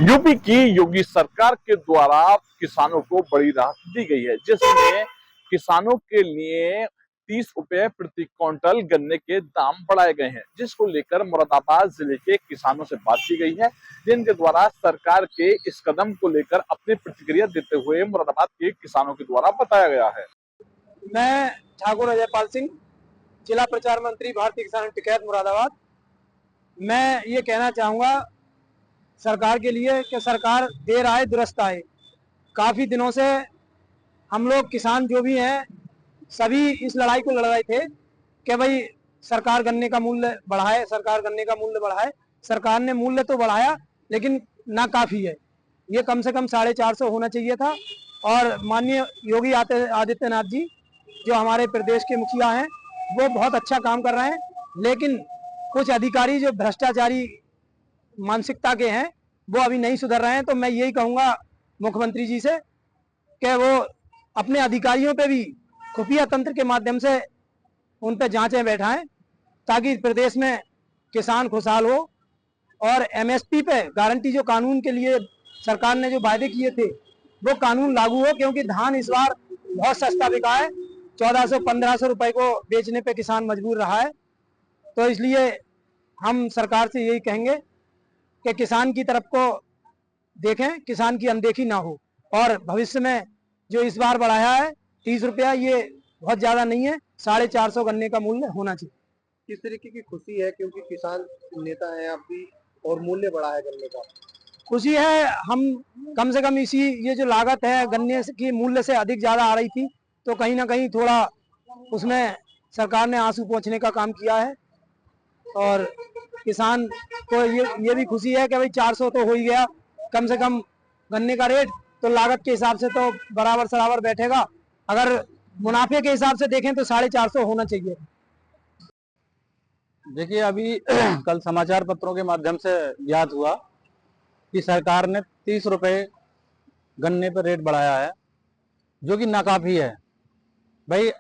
UP की योगी सरकार के द्वारा किसानों को बड़ी राहत दी गई है, जिसमें किसानों के लिए 30 रुपए प्रति क्विंटल गन्ने के दाम बढ़ाए गए हैं, जिसको लेकर मुरादाबाद जिले के किसानों से बात की गई है, जिनके द्वारा सरकार के इस कदम को लेकर अपनी प्रतिक्रिया देते हुए मुरादाबाद के किसानों के द्वारा बताया गया है। मैं ठाकुर अजयपाल सिंह, जिला प्रचार मंत्री, भारतीय किसान टिकैत, मुरादाबाद। मैं ये कहना चाहूँगा सरकार के लिए कि सरकार देर आए दुरुस्त आए। काफ़ी दिनों से हम लोग किसान जो भी हैं सभी इस लड़ाई को लड़ रहे थे कि भाई सरकार गन्ने का मूल्य बढ़ाए, सरकार गन्ने का मूल्य बढ़ाए। सरकार ने मूल्य तो बढ़ाया लेकिन नाकाफ़ी है। ये कम से कम 450 होना चाहिए था। और माननीय योगी आदित्यनाथ जी जो हमारे प्रदेश के मुखिया हैं वो बहुत अच्छा काम कर रहे हैं, लेकिन कुछ अधिकारी जो भ्रष्टाचारी मानसिकता के हैं वो अभी नहीं सुधर रहे हैं। तो मैं यही कहूँगा मुख्यमंत्री जी से कि वो अपने अधिकारियों पे भी खुफिया तंत्र के माध्यम से उन पे जांचें बैठाएं, ताकि प्रदेश में किसान खुशहाल हो और एमएसपी पे गारंटी जो कानून के लिए सरकार ने जो वायदे किए थे वो कानून लागू हो। क्योंकि धान इस बार बहुत सस्ता बिका है, 1400-1500 रुपए को बेचने पे किसान मजबूर रहा है। तो इसलिए हम सरकार से यही कहेंगे कि किसान की तरफ को देखें, किसान की अनदेखी ना हो। और भविष्य में जो इस बार बढ़ाया है 30 रुपया, ये बहुत ज्यादा नहीं है। 450 गन्ने का मूल्य होना चाहिए। किस तरीके की खुशी है, क्योंकि किसान नेता हैं आप भी और मूल्य बढ़ा है गन्ने का? खुशी है, हम कम से कम इसी ये जो लागत है गन्ने की मूल्य से अधिक ज्यादा आ रही थी, तो कहीं ना कहीं थोड़ा उसमें सरकार ने आंसू पोंछने का काम किया है। और किसान को ये भी खुशी है कि भाई 400 तो हो ही गया कम से कम गन्ने का रेट, तो लागत के हिसाब से तो बराबर सराबर बैठेगा। अगर मुनाफे के हिसाब से देखें तो 450 होना चाहिए। देखिए, अभी कल समाचार पत्रों के माध्यम से ज्ञात हुआ कि सरकार ने 30 रुपए गन्ने पर रेट बढ़ाया है, जो कि नाकाफी है। भाई,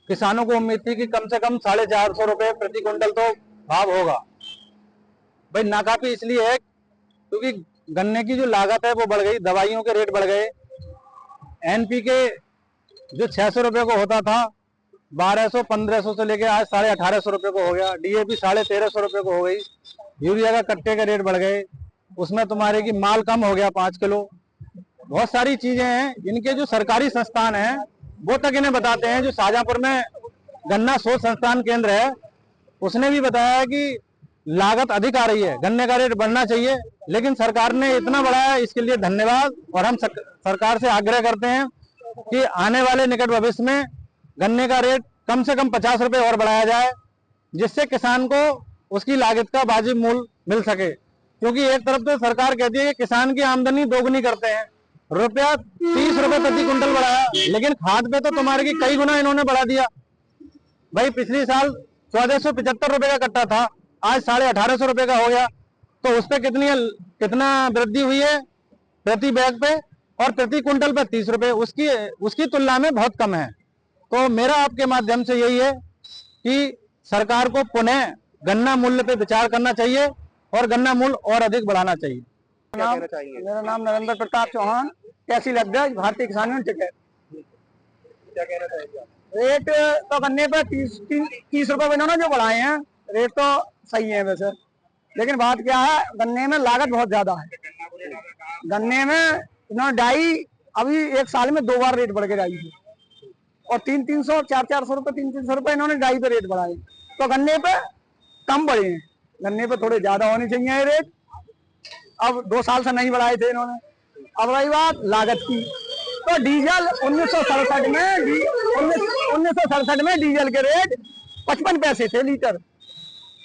किसानों को उम्मीद थी कि कम से कम 450 रुपए प्रति क्विंटल तो भाव होगा। भाई, नाकाफी इसलिए है क्योंकि गन्ने की जो लागत है वो बढ़ गई, दवाइयों के रेट बढ़ गए। एनपीके जो 600 रुपए को होता था 1200-1500 से लेके आज 1850 रुपए को हो गया। डीएपी 1350 रुपए को हो गई। यूरिया का कट्टे के रेट बढ़ गए, उसमें तुम्हारे की माल कम हो गया 5 किलो। बहुत सारी चीजें हैं इनके जो सरकारी संस्थान हैं वो तक इन्हें बताते हैं। जो शाहजहांपुर में गन्ना शोध संस्थान केंद्र है उसने भी बताया कि लागत अधिक आ रही है, गन्ने का रेट बढ़ना चाहिए, लेकिन सरकार ने इतना बढ़ाया, इसके लिए धन्यवाद। और हम सरकार से आग्रह करते हैं कि आने वाले निकट भविष्य में गन्ने का रेट कम से कम 50 रुपए और बढ़ाया जाए, जिससे किसान को उसकी लागत का वाजिब मूल्य मिल सके। क्योंकि एक तरफ तो सरकार कहती है कि किसान की आमदनी दोगुनी करते हैं, रुपया 30 रुपए प्रति क्विंटल बढ़ाया, लेकिन खाद पे तो तुम्हारे की कई गुना इन्होंने बढ़ा दिया। भाई, पिछले साल 1475 रुपए का कट्टा था, आज 1850 रुपए का हो गया। तो उस पर कितना वृद्धि हुई है प्रति बैग पे, और प्रति क्विंटल पे 30 रुपए, उसकी तुलना में बहुत कम है। तो मेरा आपके माध्यम से यही है कि सरकार को पुनः गन्ना मूल्य पे विचार करना चाहिए और गन्ना मूल्य और अधिक बढ़ाना चाहिए। मेरा नाम नरेंद्र प्रताप चौहान, तहसील अध्यक्ष, भारतीय किसान यूनियन टिकैत। क्या कहना चाहेंगे आप? रेट तो गन्ने पर 30 रुपए इन्होंने जो बढ़ाए हैं, रेट तो सही है वैसे, लेकिन बात क्या है, गन्ने में लागत बहुत ज्यादा है। गन्ने में इन्होंने डाई अभी एक साल में 2 बार रेट बढ़ के डाई थी, और 300-300, 400-400 रुपए, 300-300 रुपए इन्होंने डाई पे रेट बढ़ाए। तो गन्ने पे कम बढ़े हैं, गन्ने पे थोड़े ज्यादा होने चाहिए रेट। अब 2 साल से नहीं बढ़ाए थे इन्होंने। अब रही बात लागत की, तो डीजल 1967 में डीजल के रेट 55 पैसे थे लीटर,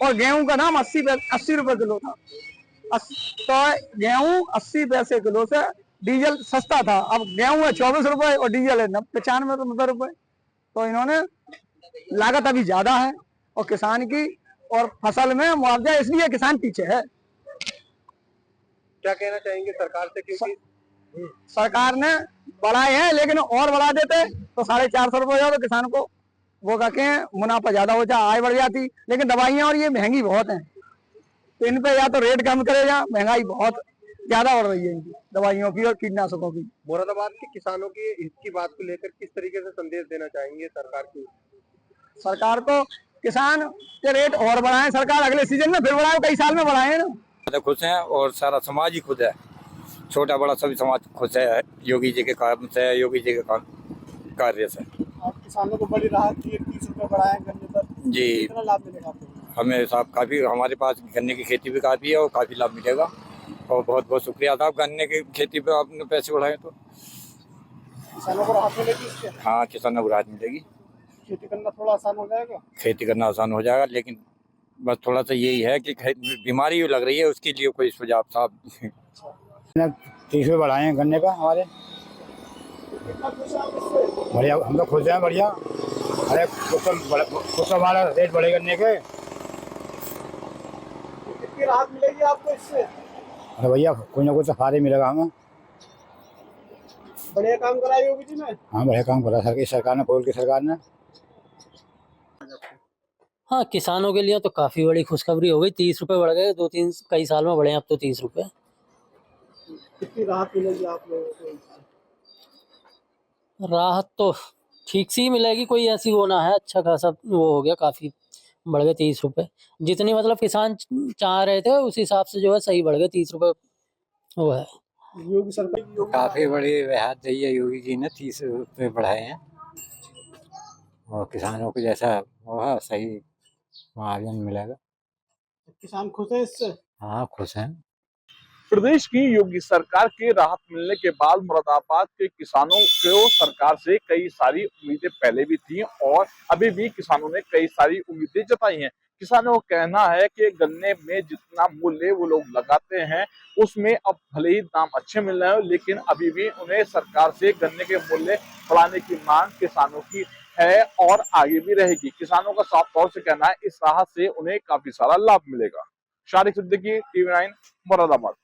और गेहूं का दाम 80 रुपए किलो था। तो गेहूं 80 पैसे किलो से डीजल सस्ता था। अब गेहूं है 24 रुपए और डीजल है 95-90 रुपए। तो इन्होंने लागत अभी ज्यादा है और किसान की, और फसल में मुआवजा, इसलिए किसान पीछे है। क्या कहना चाहेंगे सरकार से, क्योंकि सरकार ने बढ़ाए हैं, लेकिन और बढ़ा देते तो 450 रुपए हो जाए तो किसान को वो कहते मुनाफा ज्यादा हो जाए, आय बढ़ जाती। लेकिन दवाइयां और ये महंगी बहुत हैं, तो इन पे या तो रेट कम करे या महंगाई बहुत ज्यादा बढ़ रही है इनकी दवाइयों की और कीटनाशकों की। मुरादाबाद के किसानों के हित की बात को लेकर किस तरीके से संदेश देना चाहेंगे सरकार की? सरकार को किसान के रेट और बढ़ाएं, सरकार अगले सीजन में फिर बढ़ाए, कई साल में बढ़ाए ना। ज्यादा खुश हैं और सारा समाज ही खुश है, छोटा बड़ा सभी समाज खुश है योगी जी के काम से, योगी जी के काम कार्य से। आप किसानों को बड़ी राहत दी है, 30 रुपए बढ़ाए गन्ने पर, जी कितना लाभ मिलेगा आपको? हमें साहब काफी, हमारे पास गन्ने की खेती भी काफी है और काफी लाभ मिलेगा और बहुत बहुत शुक्रिया साहब, गन्ने की खेती पे आपने पैसे बढ़ाए तो। किसानों को राहत मिलेगी इससे? हाँ, किसानों को राहत मिलेगी, खेती करना थोड़ा आसान हो जाएगा। खेती करना आसान हो जाएगा, लेकिन बस थोड़ा सा यही है कि बीमारी लग रही है, उसके लिए कोई सुझाव साहब। 30 रुपये बढ़ाए हैं गन्ने का हमारे। कितना खुश है आप इससे? बढ़िया, हम लोग खुश हैं, बढ़िया। अरे कुछ तो हमारा रेट बढ़े गन्ने के। कितनी राहत मिलेगी आपको इससे? अरे भैया कोई ना कोई तो फायदा मिलेगा हमें। बढ़िया काम कराई होगी जी ने। हाँ, बढ़िया काम करा सरकार ने, कोल की सरकार ने। हाँ, किसानों के लिए तो काफी बड़ी खुशखबरी हो गई। 30 रुपए बढ़ गए, 2-3 कई साल में बढ़े हैं अब तो 30 रुपए। कितनी राहत मिलेगी आप लोगों को इससे? राहत तो ठीक सी ही मिलेगी, कोई ऐसी वो ना है, अच्छा खासा वो हो गया, काफी बढ़ गए 30 रुपए। जितनी मतलब किसान चाह रहे थे उस हिसाब से जो है सही बढ़ गए 30 रुपए वो है। योगी सरकार काफी बड़ी राहत दी है योगी जी ने, 30 रुपये बढ़ाए हैं और किसानों को जैसा वो है सही मुआवजा मिलेगा। किसान खुश है इससे? हाँ, खुश हैं। प्रदेश की योगी सरकार के राहत मिलने के बाद मुरादाबाद के किसानों को सरकार से कई सारी उम्मीदें पहले भी थी और अभी भी किसानों ने कई सारी उम्मीदें जताई हैं। किसानों का कहना है कि गन्ने में जितना मूल्य वो लोग लगाते हैं उसमें अब भले ही दाम अच्छे मिल रहे हो, लेकिन अभी भी उन्हें सरकार से गन्ने के मूल्य बढ़ाने की मांग किसानों की है और आगे भी रहेगी। किसानों का साफ तौर से कहना है इस राहत से उन्हें काफी सारा लाभ मिलेगा। शारिक सिद्दीकी, TV9, मुरादाबाद।